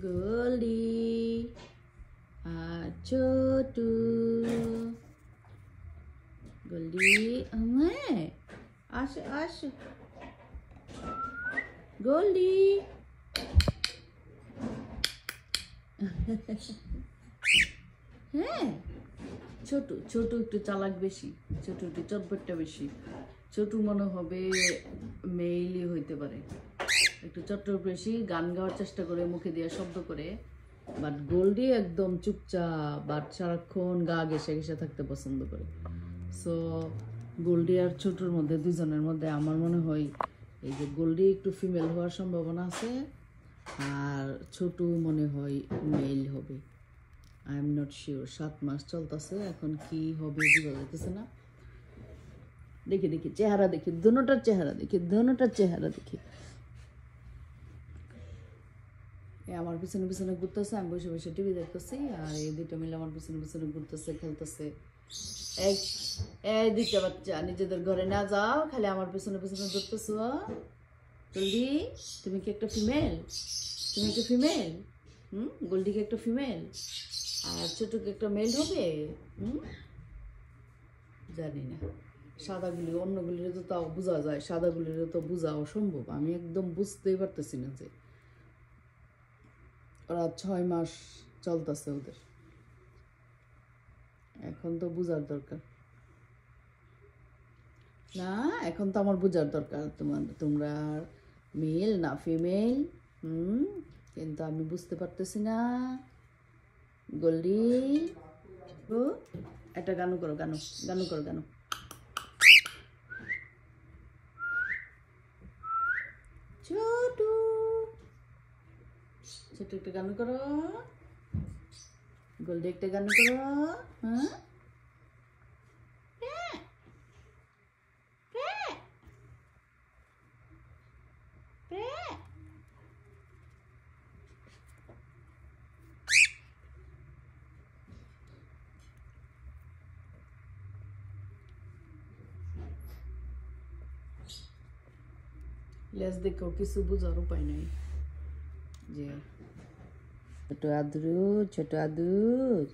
Goldie আর Chhotu. Goldie, হ্যাঁ আসো আসো Goldie। হ্যাঁ ছোটু ছোটু একটু চালাক বেশি, ছোটু একটু চটপটটা বেশি। ছোটু মনে হবে মেইলই হইতে পারে, একটু চট্টর বেশি, গান গাওয়ার চেষ্টা করে, মুখে দিয়ে শব্দ করে। বাট গোল্ডি একদম চুপচাপ, বাট সারাক্ষণ গা ঘেসে ঘেসে থাকতে পছন্দ করে। সো গোল্ডি আর ছোটুর মধ্যে, দুজনের মধ্যে আমার মনে হয় এই যে গোল্ডি একটু ফিমেল হওয়ার সম্ভাবনা আছে, আর ছোটু মনে হয় মেল হবে। I am not sure. 7 মাস চলতেছে, এখন কি হবে বোঝা যাইতেছে না। দেখি দেখি চেহারা দেখি, দুটোটার চেহারা দেখি, দুটোটার চেহারা দেখি। আমার পিছনে পিছনে ঘুরতেছে, আমি বসে বসে টিভি দেখতেছি, আর এই দুটো মিলে আমার পিছনে পিছনে ঘুরতেছে, খেলতেছে। এই এই দুইটা বাচ্চা নিজেদের ঘরে না যাও, খালি আমার পিছনে পিছনে ঘুরতেছ। জলদি, তুমি কি একটা ফিমেল? তুমি একটা ফিমেল? গোল্ডি কি একটা ফিমেল? আর ছোটকে একটা মেল হবে? জানি না। সাদাগুলি, অন্যগুলির তো তাও বোঝা যায়, সাদাগুলির তো বোঝা অসম্ভব। আমি একদম বুঝতেই পারতেছি না যে ওরা 6 মাস চলতেছে ওদের, এখন তো বোঝার দরকার না। এখন তো আমার বোঝার দরকার তোমরা মেল না ফিমেল। কিন্তু আমি বুঝতে পারতেছি না। গোল্ডি, ও একটা গানু করো, গানু গানু করো, গানু। ছোটু, ছোট একটা গানু করো। গোল্ডি একটা গানু করো। হ্যাঁ লেজ দেখো, কিছু বুঝার উপায় নাই যে ছোট আদুর, ছোট আদুর,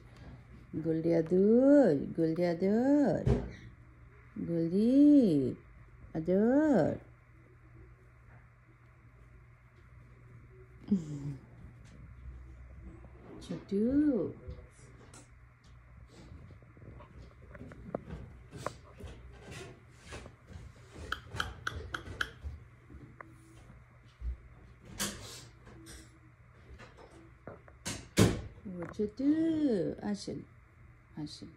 গোল্ডি আদুর, গোল্ডি আদর, গোল্ডি আদর। ছোটু, ছোটু আসেন আসেন।